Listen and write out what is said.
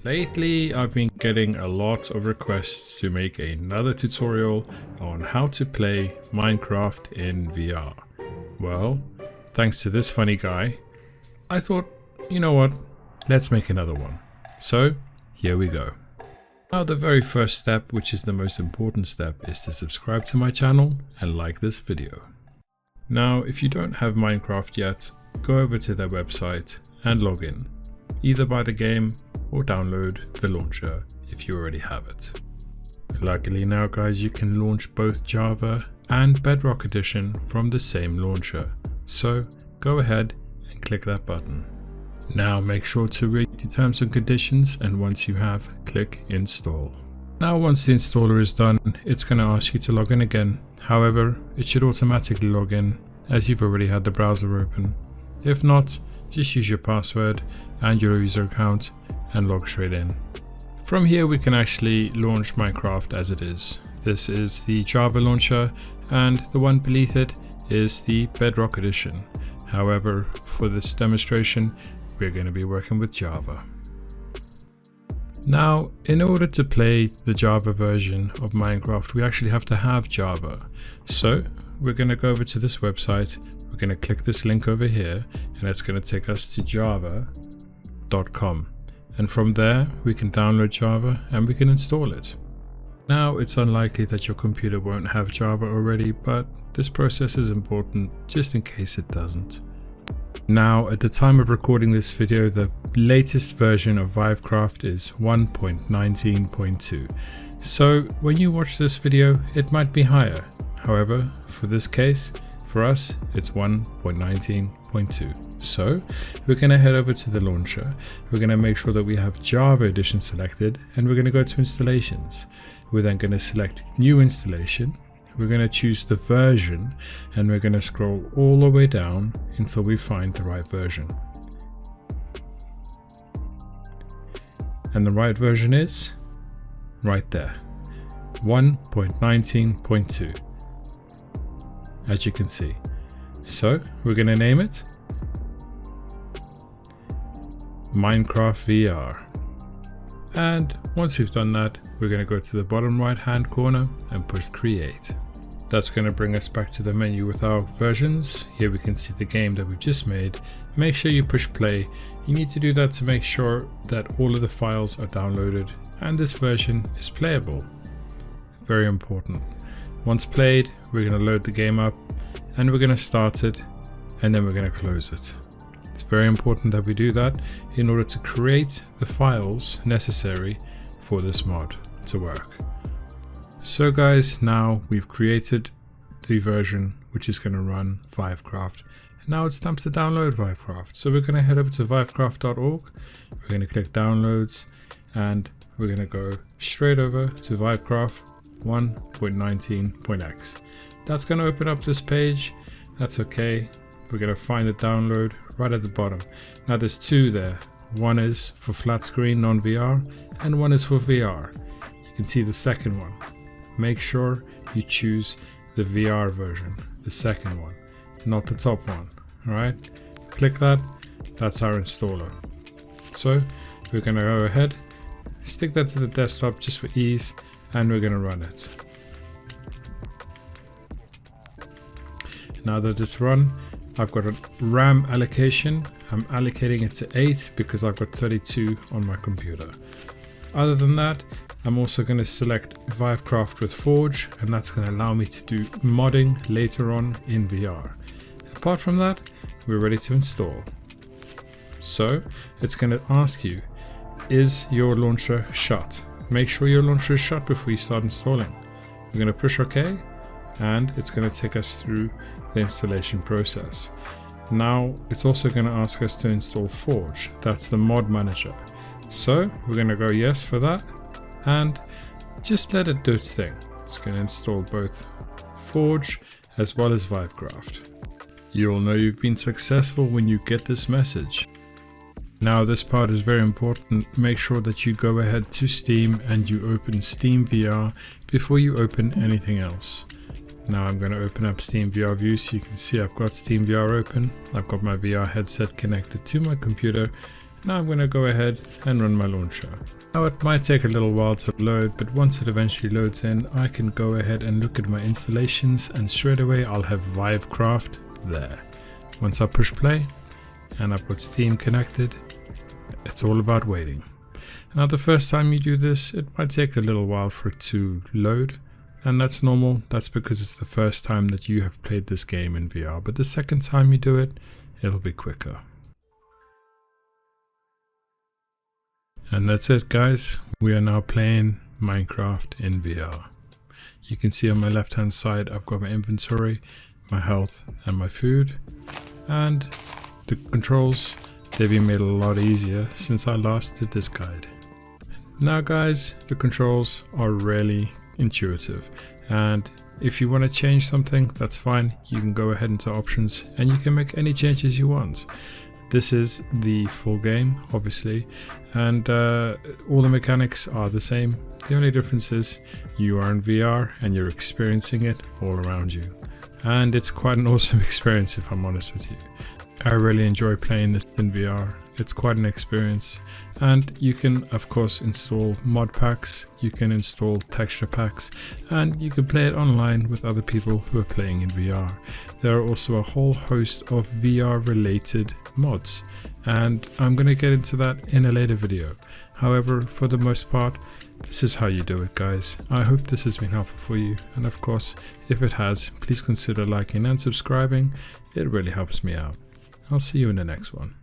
Lately, I've been getting a lot of requests to make another tutorial on how to play Minecraft in VR. Well, thanks to this funny guy, I thought, you know what, let's make another one. So, here we go. Now the very first step, which is the most important step, is to subscribe to my channel and like this video. Now, if you don't have Minecraft yet, go over to their website and log in, either by the game or download the launcher if you already have it. Luckily now guys, you can launch both Java and Bedrock Edition from the same launcher, so go ahead and click that button. Now make sure to read the terms and conditions, and once you have, click install. Now once the installer is done, it's going to ask you to log in again. However, it should automatically log in as you've already had the browser open. If not, just use your password and your user account and log straight in. From here we can actually launch Minecraft as it is. This is the Java launcher and the one beneath it is the Bedrock Edition. However, for this demonstration we're going to be working with Java. Now, in order to play the Java version of Minecraft, we actually have to have Java. So we're going to go over to this website, we're going to click this link over here, and it's going to take us to java.com. And from there, we can download Java and we can install it. Now, it's unlikely that your computer won't have Java already, but this process is important just in case it doesn't. Now, at the time of recording this video, the latest version of Vivecraft is 1.19.2. So when you watch this video, it might be higher. However, for this case, for us, it's 1.19.2. So we're going to head over to the launcher. We're going to make sure that we have Java Edition selected, and we're going to go to installations. We're then going to select new installation. We're going to choose the version, and we're going to scroll all the way down until we find the right version. And the right version is right there, 1.19.2. as you can see. So we're going to name it Minecraft VR. And once we've done that, we're going to go to the bottom right hand corner and push create. That's going to bring us back to the menu with our versions. Here we can see the game that we've just made. Make sure you push play. You need to do that to make sure that all of the files are downloaded and this version is playable. Very important. Once played, we're going to load the game up and we're going to start it, and then we're going to close it. It's very important that we do that in order to create the files necessary for this mod to work. So guys, now we've created the version which is going to run Vivecraft. And now it's time to download Vivecraft. So we're going to head over to vivecraft.org. We're going to click downloads and we're going to go straight over to Vivecraft 1.19.x. That's going to open up this page. That's okay. We're going to find the download right at the bottom. Now there's two there. One is for flat screen non-VR and one is for VR. You can see the second one. Make sure you choose the VR version, the second one, not the top one. Alright, click that. That's our installer. So we're going to go ahead, stick that to the desktop just for ease, and we're going to run it. Now that it's run, I've got a RAM allocation. I'm allocating it to 8 because I've got 32 on my computer. Other than that, I'm also going to select Vivecraft with Forge, and that's going to allow me to do modding later on in VR. Apart from that, we're ready to install. So it's going to ask you, is your launcher shut? Make sure your launcher is shut before you start installing. We're going to push OK, and it's going to take us through the installation process. Now it's also going to ask us to install Forge. That's the mod manager. So we're going to go yes for that, and just let it do its thing. It's going to install both Forge as well as Vivecraft. You'll know you've been successful when you get this message. Now this part is very important. Make sure that you go ahead to Steam and you open Steam VR before you open anything else. Now I'm going to open up Steam VR View so you can see I've got Steam VR open. I've got my VR headset connected to my computer Now I'm going to go ahead and run my launcher. Now it might take a little while to load, but once it eventually loads in, I can go ahead and look at my installations, and straight away I'll have Vivecraft there. Once I push play and I've got Steam connected, it's all about waiting. Now the first time you do this, it might take a little while for it to load, and that's normal. That's because it's the first time that you have played this game in VR, but the second time you do it, it'll be quicker. And that's it, guys. We are now playing Minecraft in VR. You can see on my left hand side I've got my inventory, my health and my food, and the controls, they've been made a lot easier since I last did this guide. Now guys, the controls are really intuitive, and if you want to change something, that's fine. You can go ahead into options and you can make any changes you want. This is the full game, obviously, and all the mechanics are the same. The only difference is you are in VR and you're experiencing it all around you. And it's quite an awesome experience, if I'm honest with you. I really enjoy playing this in VR. It's quite an experience. And you can, of course, install mod packs, you can install texture packs, and you can play it online with other people who are playing in VR. There are also a whole host of VR related mods, and I'm going to get into that in a later video. However, for the most part, this is how you do it, guys. I hope this has been helpful for you, and of course, if it has, please consider liking and subscribing. It really helps me out. I'll see you in the next one.